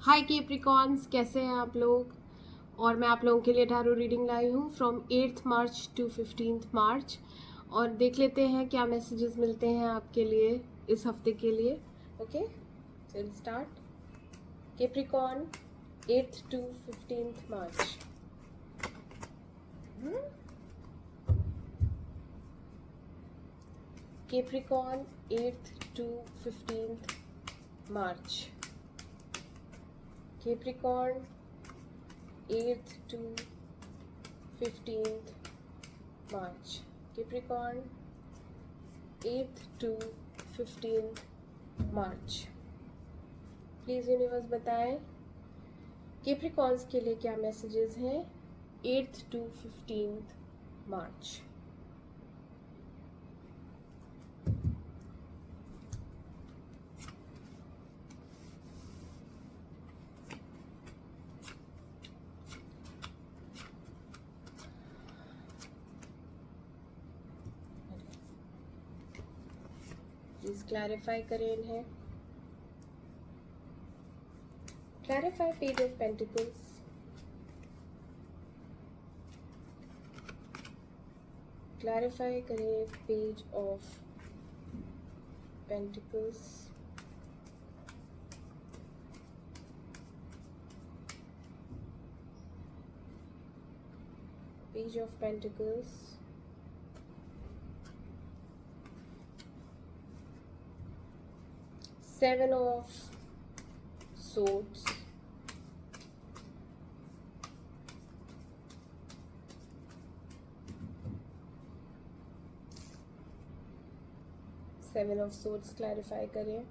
हाय Capricorns, कैसे हैं आप लोग। और मैं आप लोगों के लिए टैरो रीडिंग लाई हूँ from 8th March two 15th मार्च। और देख लेते हैं क्या मैसेजेस मिलते हैं आपके लिए इस हफ्ते के लिए। ओके, चल start. Capricorn 8th to 15th March. Capricorn 8th to 15th March. Capricorn 8th to 15th March. Capricorn 8th to 15th March. Please universe बताएं केप्रिकॉन्स के लिए क्या मैसेजेस हैं 8th to 15th March. Please clarify करें इन्हें। Clarify page of pentacles, clarify करें page of pentacles, page of pentacles, Seven of Swords, Seven of Swords clarify करें।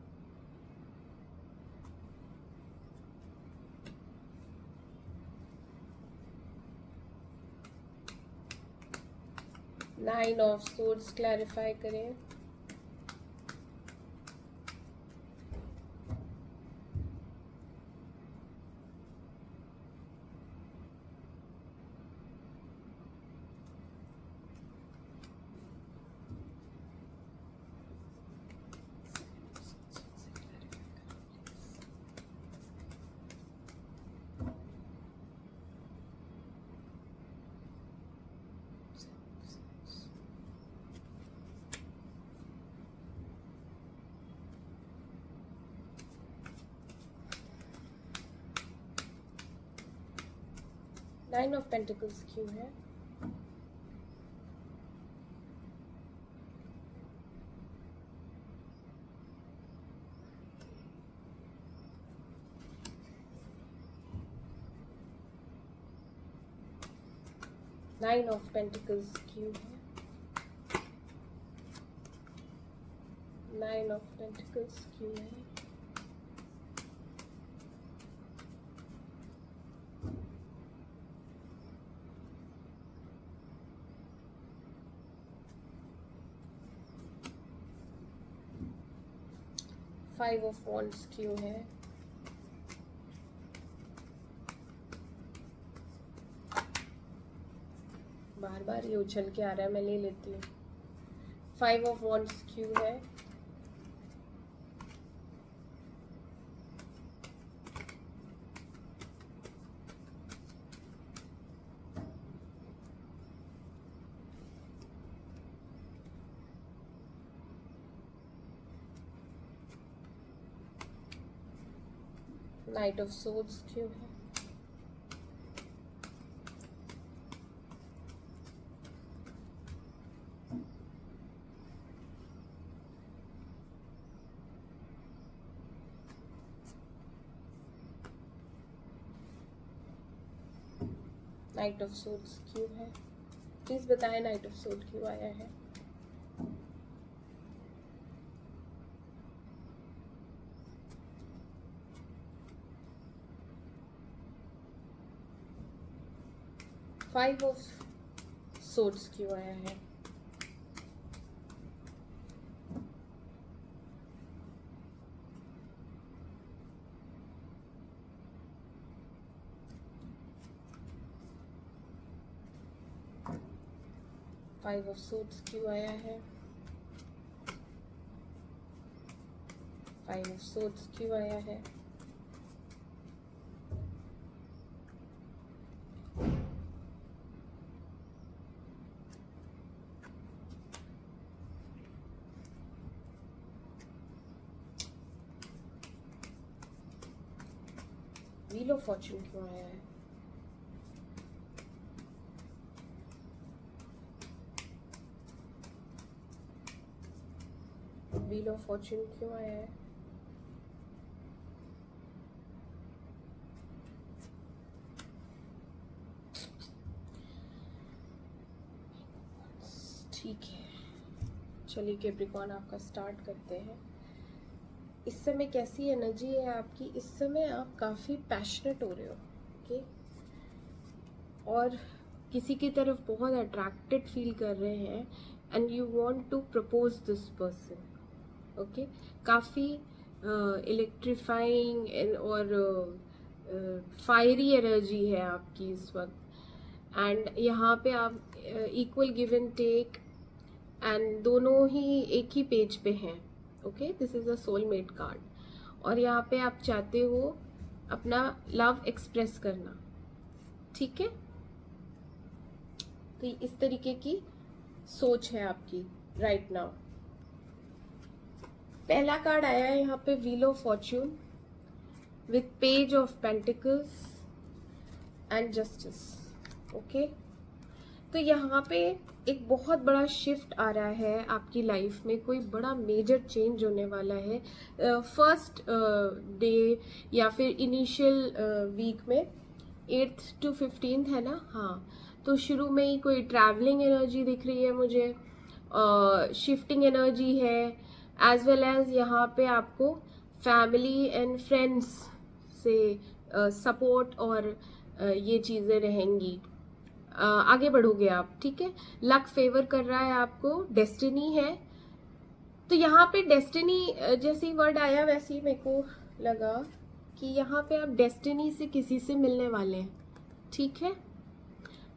Nine of Swords clarify करें। नाइन ऑफ पेंटिकल्स क्यों है? Nine of pentacles क्यों है? Nine of pentacles क्यों है? Five of wands क्यों है? बार बार ये उछल के आ रहा है, मैं ले लेती हूँ। फाइव ऑफ वॉन्ड्स क्यों है? नाइट ऑफ सोर्ड्स क्यों है? नाइट ऑफ सोर्ड्स क्यों है? प्लीज बताएं नाइट ऑफ सोर्ड क्यों आया है? फाइव ऑफ सोर्ड्स क्यों आया है? फाइव ऑफ सोर्ड्स क्यों आया है? फाइव ऑफ सोर्ड्स क्यों आया है? व्हील ऑफ फॉर्चून क्यों आया है? व्हील ऑफ फॉर्चून क्यों आया है? ठीक है, चलिए कैप्रिकॉर्न आपका स्टार्ट करते हैं। इस समय कैसी एनर्जी है आपकी? इस समय आप काफ़ी पैशनेट हो रहे हो, ओके, और किसी की तरफ बहुत अट्रैक्टेड फील कर रहे हैं and you want to propose this person, okay. काफ़ी इलेक्ट्रीफाइंग और फायरी एनर्जी है आपकी इस वक्त, एंड यहाँ पे आप equal give and take and दोनों ही एक ही पेज पे हैं, okay. This is a soulmate card, और यहाँ पे आप चाहते हो अपना लव एक्सप्रेस करना, ठीक है। तो इस तरीके की सोच है आपकी राइट नाउ। पहला कार्ड आया है यहाँ पे wheel of Fortune with page of pentacles and justice, okay. तो यहाँ पे एक बहुत बड़ा शिफ्ट आ रहा है आपकी लाइफ में, कोई बड़ा मेजर चेंज होने वाला है फर्स्ट डे या फिर इनिशियल वीक में, 8th to 15th है ना, हाँ। तो शुरू में ही कोई ट्रैवलिंग एनर्जी दिख रही है मुझे, शिफ्टिंग एनर्जी है, एज वेल एज यहाँ पे आपको फैमिली एंड फ्रेंड्स से सपोर्ट और ये चीज़ें रहेंगी। आगे बढ़ोगे आप, ठीक है। लक फेवर कर रहा है आपको, डेस्टिनी है। तो यहाँ पे डेस्टिनी जैसे वर्ड आया वैसे ही मेरे को लगा कि यहाँ पे आप डेस्टिनी से किसी से मिलने वाले हैं, ठीक है।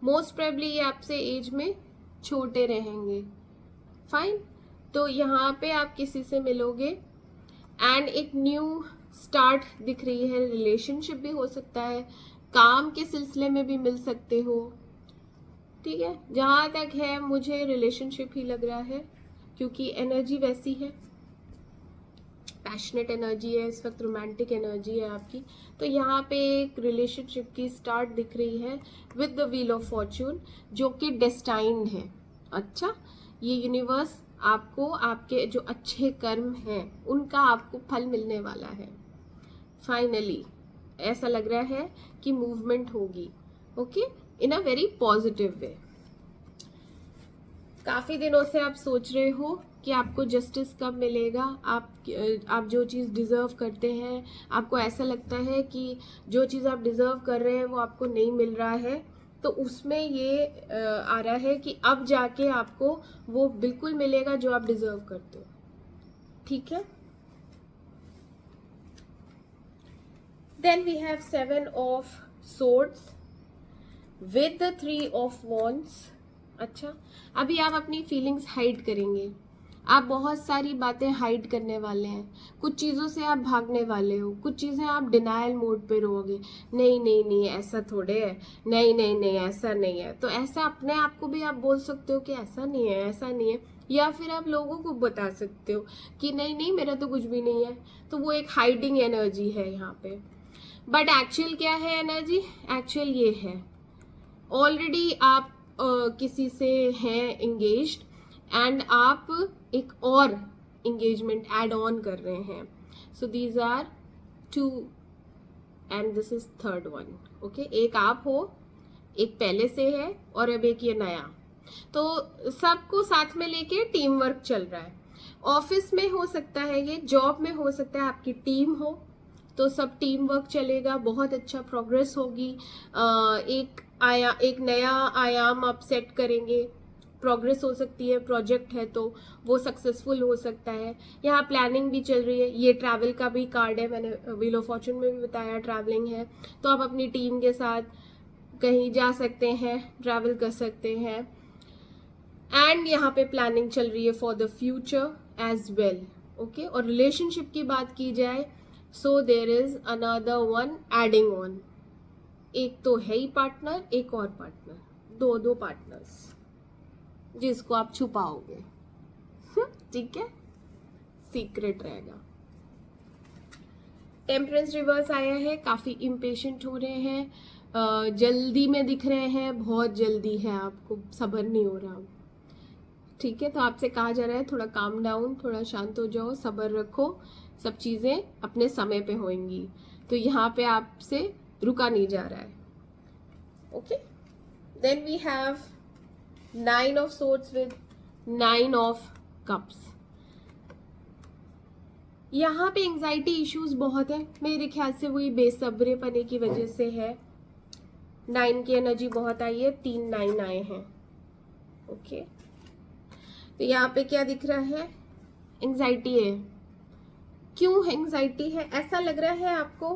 मोस्ट प्रोबेबली ये आपसे एज में छोटे रहेंगे, फाइन। तो यहाँ पे आप किसी से मिलोगे एंड एक न्यू स्टार्ट दिख रही है, रिलेशनशिप भी हो सकता है, काम के सिलसिले में भी मिल सकते हो, ठीक है। जहाँ तक है मुझे रिलेशनशिप ही लग रहा है, क्योंकि एनर्जी वैसी है, पैशनेट एनर्जी है इस वक्त, रोमांटिक एनर्जी है आपकी। तो यहाँ पे एक रिलेशनशिप की स्टार्ट दिख रही है with the wheel of Fortune, जो कि डेस्टाइन्ड है। अच्छा, ये यूनिवर्स आपको आपके जो अच्छे कर्म हैं उनका आपको फल मिलने वाला है फाइनली। ऐसा लग रहा है कि मूवमेंट होगी, okay, in a very positive way. काफ़ी दिनों से आप सोच रहे हो कि आपको जस्टिस कब मिलेगा, आप जो चीज़ डिज़र्व करते हैं, आपको ऐसा लगता है कि जो चीज़ आप डिज़र्व कर रहे हैं वो आपको नहीं मिल रहा है, तो उसमें ये आ रहा है कि अब जाके आपको वो बिल्कुल मिलेगा जो आप डिज़र्व करते हो, ठीक है। Then we have 7 of swords with the 3 of wands. अच्छा, अभी आप अपनी फीलिंग्स हाइड करेंगे, आप बहुत सारी बातें हाइड करने वाले हैं, कुछ चीज़ों से आप भागने वाले हो, कुछ चीज़ें आप डिनायल मोड पे रहोगे, नहीं नहीं नहीं ऐसा थोड़े है, नहीं नहीं नहीं ऐसा नहीं है। तो ऐसा अपने आप को भी आप बोल सकते हो कि ऐसा नहीं है, ऐसा नहीं है, या फिर आप लोगों को बता सकते हो कि नहीं नहीं मेरा तो कुछ भी नहीं है। तो वो एक हाइडिंग एनर्जी है यहाँ पे, बट एक्चुअल क्या है एनर्जी? एक्चुअल ये है ऑलरेडी आप किसी से हैं एंगेज्ड एंड आप एक और एंगेजमेंट ऐड ऑन कर रहे हैं। So these are 2 and this is third one, okay. एक आप हो, एक पहले से है, और अब एक ये नया। तो सबको साथ में लेके टीम वर्क चल रहा है। ऑफिस में हो सकता है, ये जॉब में हो सकता है, आपकी टीम हो तो सब टीम वर्क चलेगा, बहुत अच्छा प्रोग्रेस होगी, एक नया आयाम आप सेट करेंगे, प्रोग्रेस हो सकती है, प्रोजेक्ट है तो वो सक्सेसफुल हो सकता है। यहाँ प्लानिंग भी चल रही है, ये ट्रैवल का भी कार्ड है, मैंने व्हील ऑफ फॉर्चून में भी बताया ट्रैवलिंग है, तो आप अपनी टीम के साथ कहीं जा सकते हैं, ट्रैवल कर सकते हैं, एंड यहाँ पे प्लानिंग चल रही है for the future as well, okay. और रिलेशनशिप की बात की जाए, so there is another one adding on, एक तो है ही पार्टनर, एक और पार्टनर, दो पार्टनर्स जिसको आप छुपाओगे, ठीक है, सीक्रेट रहेगा। टेम्परेंस रिवर्स आया है, काफ़ी इम्पेशेंट हो रहे हैं, जल्दी में दिख रहे हैं, बहुत जल्दी है, आपको सब्र नहीं हो रहा। ठीक है, तो आपसे कहा जा रहा है थोड़ा काम डाउन, थोड़ा शांत हो जाओ, सब्र रखो, सब चीज़ें अपने समय पे होंगी। तो यहाँ पे आपसे रुका नहीं जा रहा है। Okay, then we have 9 of swords with 9 of cups. यहाँ पे एंजाइटी इश्यूज बहुत है, मेरे ख्याल से वही बेसब्रे पने की वजह से है। 9 की एनर्जी बहुत आई है, 3 9 आए हैं। ओके, तो यहाँ पे क्या दिख रहा है, एंजाइटी है। क्यों एंजाइटी है? ऐसा लग रहा है आपको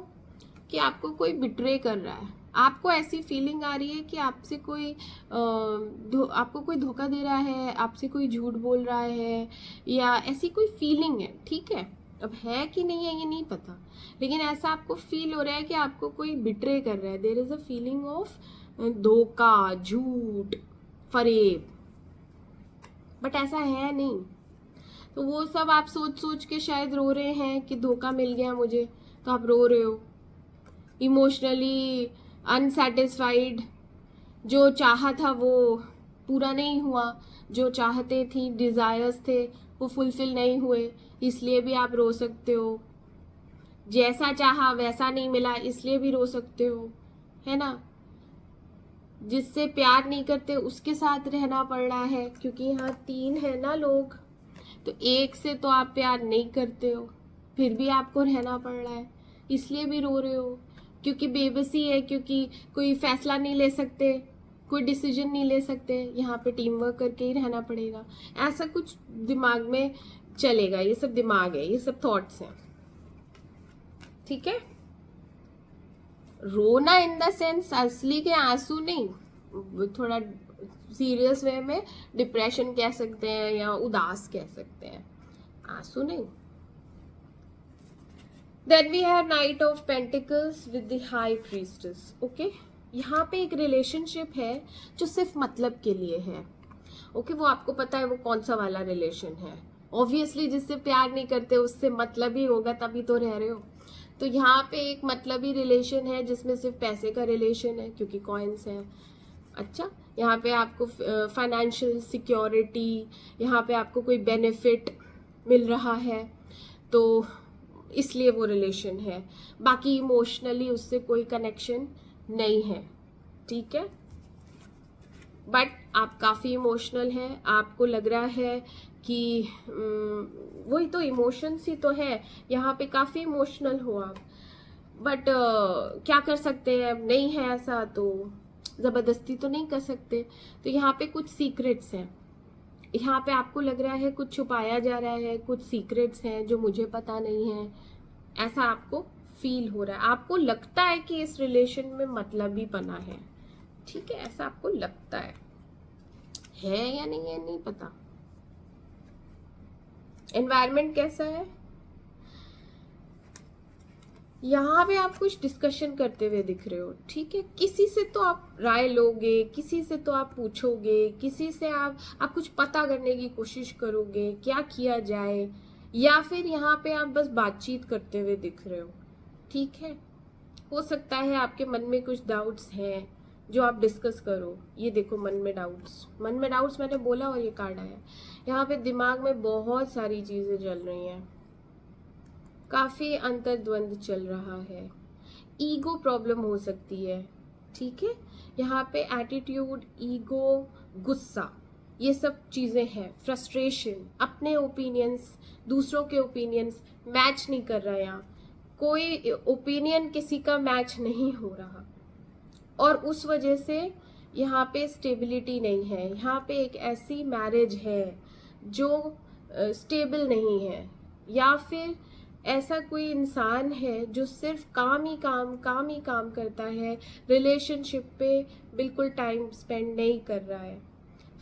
कि आपको कोई बिट्रे कर रहा है, आपको ऐसी फीलिंग आ रही है कि आपसे कोई आपको कोई धोखा दे रहा है, आपसे कोई झूठ बोल रहा है, या ऐसी कोई फीलिंग है। ठीक है, अब है कि नहीं है ये नहीं पता, लेकिन ऐसा आपको फील हो रहा है कि आपको कोई बिट्रे कर रहा है। There is a feeling of धोखा, झूठ, फरेब, बट ऐसा है नहीं। तो वो सब आप सोच सोच के शायद रो रहे हैं कि धोखा मिल गया मुझे, तो आप रो रहे हो, इमोशनली अनसेटिस्फाइड। जो चाहा था वो पूरा नहीं हुआ, जो चाहते थी, डिजायर्स थे, वो फुलफिल नहीं हुए, इसलिए भी आप रो सकते हो। जैसा चाहा वैसा नहीं मिला, इसलिए भी रो सकते हो, है ना। जिससे प्यार नहीं करते उसके साथ रहना पड़ रहा है, क्योंकि यहाँ 3 है ना लोग, तो एक से तो आप प्यार नहीं करते हो, फिर भी आपको रहना पड़ रहा है, इसलिए भी रो रहे हो। क्योंकि बेबसी है, क्योंकि कोई फैसला नहीं ले सकते, कोई डिसीजन नहीं ले सकते, यहाँ पे टीम वर्क करके ही रहना पड़ेगा, ऐसा कुछ दिमाग में चलेगा। ये सब दिमाग है, ये सब थॉट्स हैं। ठीक है, रोना इन द सेंस असली के आंसू नहीं, थोड़ा सीरियस वे में डिप्रेशन कह सकते हैं या उदास कह सकते हैं, आंसू नहीं। Then we have knight of pentacles with the high priestess. Okay, यहाँ पे एक रिलेशनशिप है जो सिर्फ मतलब के लिए है। ओके, वो आपको पता है वो कौन सा वाला रिलेशन है। ऑब्वियसली जिससे प्यार नहीं करते उससे मतलब ही होगा, तभी तो रह रहे हो। तो यहाँ पे एक मतलबी रिलेशन है जिसमें सिर्फ पैसे का रिलेशन है, क्योंकि कॉइन्स है। अच्छा, यहाँ पे आपको फाइनेंशियल सिक्योरिटी, यहाँ पे आपको कोई बेनिफिट मिल रहा है, तो इसलिए वो रिलेशन है। बाकी इमोशनली उससे कोई कनेक्शन नहीं है। ठीक है, बट आप काफ़ी इमोशनल हैं, आपको लग रहा है कि वही तो इमोशंस ही तो है, यहाँ पे काफ़ी इमोशनल हो आप, बट क्या कर सकते हैं, अब नहीं है ऐसा तो ज़बरदस्ती तो नहीं कर सकते। तो यहाँ पे कुछ सीक्रेट्स हैं, यहाँ पे आपको लग रहा है कुछ छुपाया जा रहा है, कुछ सीक्रेट्स हैं जो मुझे पता नहीं है, ऐसा आपको फील हो रहा है। आपको लगता है कि इस रिलेशन में मतलब ही पना है। ठीक है, ऐसा आपको लगता है या नहीं है नहीं पता। एनवायरनमेंट कैसा है, यहाँ पे आप कुछ डिस्कशन करते हुए दिख रहे हो। ठीक है, किसी से तो आप राय लोगे, किसी से तो आप पूछोगे, किसी से आप कुछ पता करने की कोशिश करोगे क्या किया जाए, या फिर यहाँ पे आप बस बातचीत करते हुए दिख रहे हो। ठीक है, हो सकता है आपके मन में कुछ डाउट्स हैं जो आप डिस्कस करो। ये देखो, मन में डाउट्स मैंने बोला और ये कार्ड आया। यहाँ पे दिमाग में बहुत सारी चीजें चल रही हैं, काफी अंतर्द्वंद चल रहा है, ईगो प्रॉब्लम हो सकती है। ठीक है, यहाँ पे एटीट्यूड, ईगो, गुस्सा, ये सब चीजें हैं। फ्रस्ट्रेशन, अपने ओपिनियंस दूसरों के ओपिनियंस मैच नहीं कर रहा, यहाँ कोई ओपिनियन किसी का मैच नहीं हो रहा, और उस वजह से यहाँ पे स्टेबिलिटी नहीं है। यहाँ पे एक ऐसी मैरिज है जो स्टेबल नहीं है, या फिर ऐसा कोई इंसान है जो सिर्फ काम ही काम करता है, रिलेशनशिप पे बिल्कुल टाइम स्पेंड नहीं कर रहा है,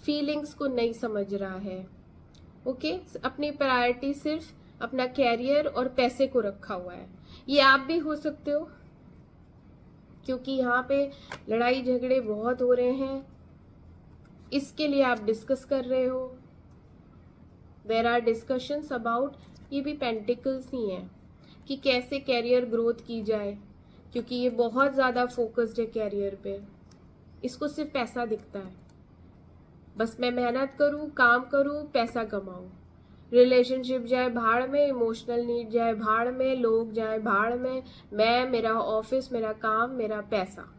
फीलिंग्स को नहीं समझ रहा है। ओके, अपनी प्रायोरिटी सिर्फ अपना कैरियर और पैसे को रखा हुआ है। ये आप भी हो सकते हो, क्योंकि यहाँ पे लड़ाई झगड़े बहुत हो रहे हैं, इसके लिए आप डिस्कस कर रहे हो। देयर आर डिस्कशंस अबाउट, ये भी पेंटिकल्स ही हैं, कि कैसे कैरियर ग्रोथ की जाए, क्योंकि ये बहुत ज़्यादा फोकस्ड है कैरियर पे। इसको सिर्फ पैसा दिखता है, बस मैं मेहनत करूँ, काम करूँ, पैसा कमाऊँ। रिलेशनशिप जाए भाड़ में, इमोशनल नीड जाए भाड़ में, लोग जाए भाड़ में, मैं, मेरा ऑफिस, मेरा काम, मेरा पैसा।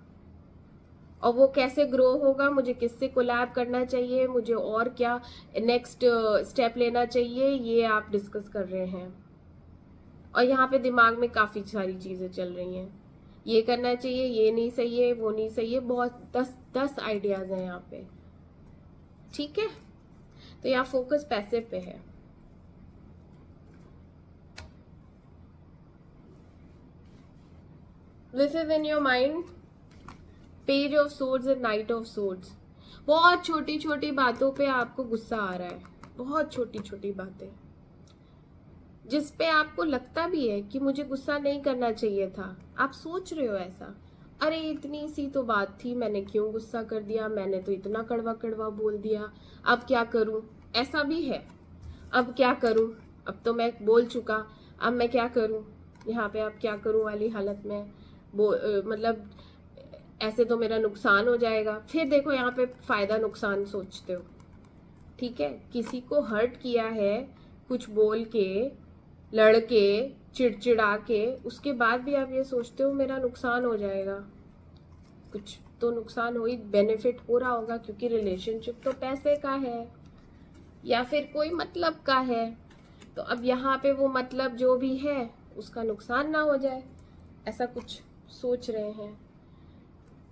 और वो कैसे ग्रो होगा, मुझे किससे कोलैब करना चाहिए, मुझे और क्या नेक्स्ट स्टेप लेना चाहिए, ये आप डिस्कस कर रहे हैं। और यहाँ पे दिमाग में काफ़ी सारी चीज़ें चल रही हैं, ये करना चाहिए, ये नहीं सही है, वो नहीं सही है, बहुत 10 आइडियाज़ हैं यहाँ पे। ठीक है, तो यहाँ फोकस पैसे पे है। This is in your mind, page of swords and night of swords. बहुत छोटी छोटी बातों पे आपको गुस्सा आ रहा है, बहुत छोटी छोटी बातें जिस पे आपको लगता भी है कि मुझे गुस्सा नहीं करना चाहिए था। आप सोच रहे हो ऐसा, अरे इतनी सी तो बात थी, मैंने क्यों गुस्सा कर दिया, मैंने तो इतना कड़वा कड़वा बोल दिया, अब क्या करूं। ऐसा भी है, अब क्या करूं, अब तो मैं बोल चुका, अब मैं क्या करूं। यहाँ पे अब क्या करूं वाली हालत में मतलब ऐसे तो मेरा नुकसान हो जाएगा। फिर देखो यहाँ पे फायदा नुकसान सोचते हो। ठीक है, किसी को हर्ट किया है कुछ बोल के, लड़ के, चिड़चिड़ा के, उसके बाद भी आप ये सोचते हो मेरा नुकसान हो जाएगा। कुछ तो नुकसान हो ही, बेनिफिट हो रहा होगा, क्योंकि रिलेशनशिप तो पैसे का है या फिर कोई मतलब का है। तो अब यहाँ पे वो मतलब जो भी है उसका नुकसान ना हो जाए, ऐसा कुछ सोच रहे हैं।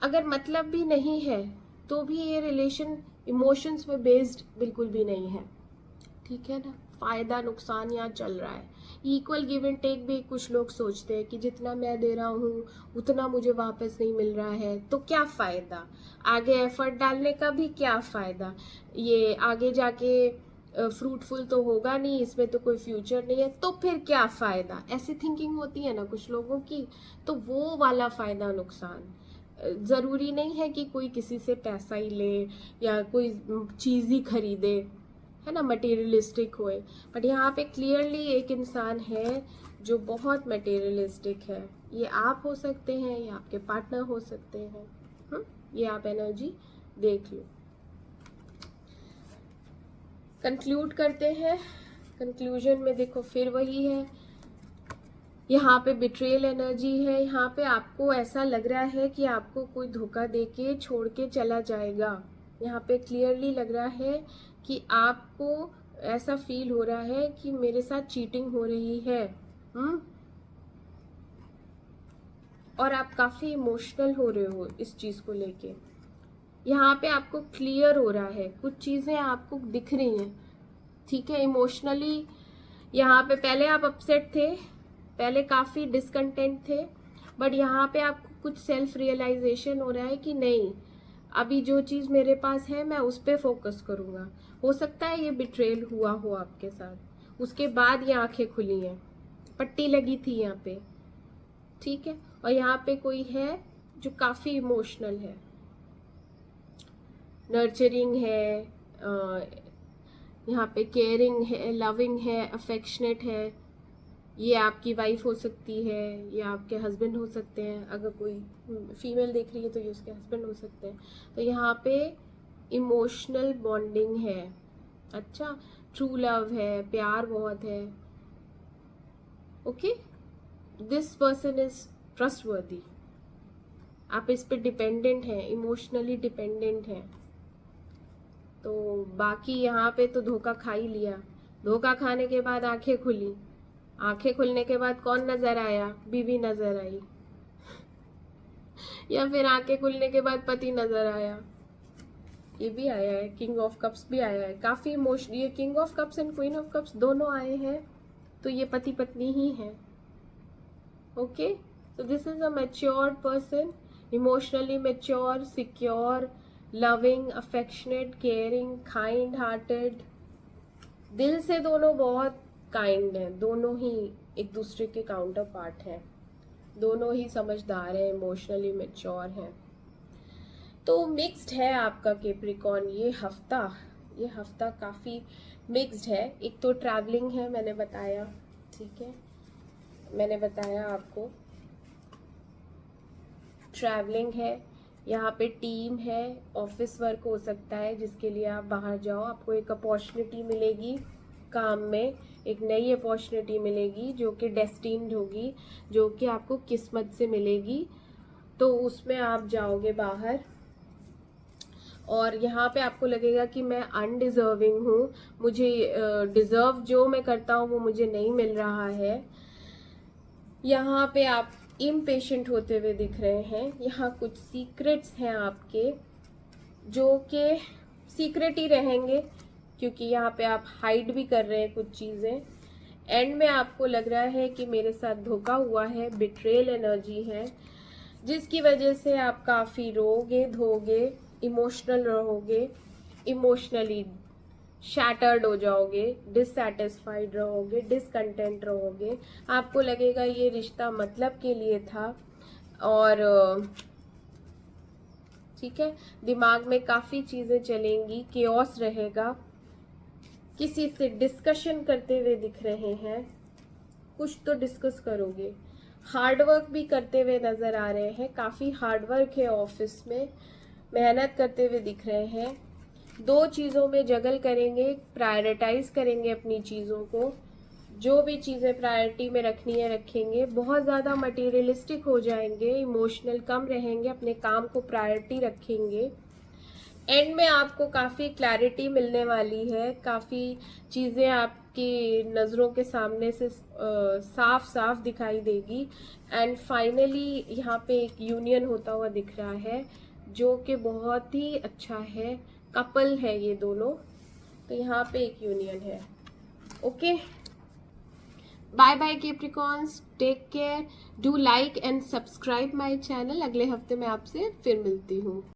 अगर मतलब भी नहीं है तो भी ये रिलेशन इमोशंस पे बेस्ड बिल्कुल भी नहीं है। ठीक है ना, फायदा नुकसान यहाँ चल रहा है। इक्वल गिव एंड टेक भी कुछ लोग सोचते हैं कि जितना मैं दे रहा हूँ उतना मुझे वापस नहीं मिल रहा है, तो क्या फायदा, आगे एफर्ट डालने का भी क्या फायदा, ये आगे जाके फ्रूटफुल तो होगा नहीं, इसमें तो कोई फ्यूचर नहीं है, तो फिर क्या फायदा। ऐसी थिंकिंग होती है ना कुछ लोगों की। तो वो वाला फायदा नुकसान, जरूरी नहीं है कि कोई किसी से पैसा ही ले या कोई चीज ही खरीदे, है ना, मटेरियलिस्टिक होए। बट यहाँ पे क्लियरली एक इंसान है जो बहुत मटेरियलिस्टिक है। ये आप हो सकते हैं, ये आपके पार्टनर हो सकते हैं। ये आप एनर्जी देख लो। कंक्लूड करते हैं। कंक्लूजन में देखो फिर वही है, यहाँ पे बिट्रेयल एनर्जी है। यहाँ पे आपको ऐसा लग रहा है कि आपको कोई धोखा देके छोड़ के चला जाएगा। यहाँ पे क्लियरली लग रहा है कि आपको ऐसा फील हो रहा है कि मेरे साथ चीटिंग हो रही है। और आप काफी इमोशनल हो रहे हो इस चीज को लेके। यहाँ पे आपको क्लियर हो रहा है, कुछ चीजें आपको दिख रही हैं। ठीक है, इमोशनली यहाँ पे पहले आप अपसेट थे, पहले काफी डिसकंटेंट थे, बट यहाँ पे आपको कुछ सेल्फ रियलाइजेशन हो रहा है कि नहीं, अभी जो चीज मेरे पास है मैं उस पर फोकस करूंगा। हो सकता है ये बिट्रेल हुआ हो आपके साथ, उसके बाद ये आंखें खुली हैं, पट्टी लगी थी यहाँ पे। ठीक है, और यहाँ पे कोई है जो काफी इमोशनल है, नर्चरिंग है, यहाँ पे केयरिंग है, लविंग है, अफेक्शनेट है। ये आपकी वाइफ हो सकती है, या आपके हस्बैंड हो सकते हैं। अगर कोई फीमेल देख रही है तो ये उसके हस्बैंड हो सकते हैं। तो यहाँ पे इमोशनल बॉन्डिंग है, अच्छा, ट्रू लव है, प्यार बहुत है। Okay, this person is trustworthy. आप इस पे डिपेंडेंट हैं, इमोशनली डिपेंडेंट हैं। तो बाकी यहाँ पे तो धोखा खा ही लिया। धोखा खाने के बाद आंखें खुली, आंखें खुलने के बाद कौन नजर आया, बीवी नजर आई, या फिर आंखें खुलने के बाद पति नजर आया। ये भी आया है, किंग ऑफ कप्स भी आया है, काफी इमोशनल। ये king of cups and queen of cups दोनों आए हैं, तो ये पति पत्नी ही है। Okay, so this is a matured person, emotionally mature, secure, loving, affectionate, caring, kind hearted। दिल से दोनों बहुत काइंड हैं, दोनों ही एक दूसरे के काउंटर पार्ट हैं, दोनों ही समझदार हैं, इमोशनली मैच्योर हैं। तो मिक्स्ड है आपका कैप्रिकॉर्न। ये हफ्ता काफ़ी मिक्स्ड है। एक तो ट्रैवलिंग है, मैंने बताया, ठीक है, मैंने बताया आपको, ट्रैवलिंग है, यहाँ पे टीम है, ऑफिस वर्क हो सकता है जिसके लिए आप बाहर जाओ, आपको एक अपॉर्चुनिटी मिलेगी काम में, एक नई अपॉर्चुनिटी मिलेगी जो कि डेस्टिन्ड होगी, जो कि आपको किस्मत से मिलेगी, तो उसमें आप जाओगे बाहर। और यहाँ पे आपको लगेगा कि मैं अनडिजर्विंग हूँ, मुझे डिजर्व जो मैं करता हूँ वो मुझे नहीं मिल रहा है। यहाँ पे आप इम्पेशेंट होते हुए दिख रहे हैं। यहाँ कुछ सीक्रेट्स हैं आपके जो कि सीक्रेट ही रहेंगे, क्योंकि यहाँ पे आप हाइड भी कर रहे हैं कुछ चीज़ें। एंड में आपको लग रहा है कि मेरे साथ धोखा हुआ है, बिट्रेयल एनर्जी है, जिसकी वजह से आप काफ़ी रोगे धोगे, इमोशनल रहोगे, इमोशनली शैटर्ड हो जाओगे, डिससैटिस्फाइड रहोगे, डिसकंटेंट रहोगे। आपको लगेगा ये रिश्ता मतलब के लिए था, और ठीक है, दिमाग में काफ़ी चीज़ें चलेंगी, केओस रहेगा, किसी से डिस्कशन करते हुए दिख रहे हैं, कुछ तो डिस्कस करोगे, हार्डवर्क भी करते हुए नज़र आ रहे हैं, काफ़ी हार्डवर्क है ऑफिस में, मेहनत करते हुए दिख रहे हैं। दो चीज़ों में जगल करेंगे, प्रायोरिटाइज करेंगे अपनी चीज़ों को, जो भी चीज़ें प्रायोरिटी में रखनी है रखेंगे, बहुत ज़्यादा मटेरियलिस्टिक हो जाएंगे, इमोशनल कम रहेंगे, अपने काम को प्रायोरिटी रखेंगे। एंड में आपको काफ़ी क्लैरिटी मिलने वाली है, काफ़ी चीज़ें आपकी नज़रों के सामने से साफ साफ दिखाई देगी। एंड फाइनली यहाँ पे एक यूनियन होता हुआ दिख रहा है जो कि बहुत ही अच्छा है, कपल है ये दोनों, तो यहाँ पे एक यूनियन है। Okay, bye bye Capricorns, take care, do like and subscribe my channel. अगले हफ्ते मैं आपसे फिर मिलती हूँ।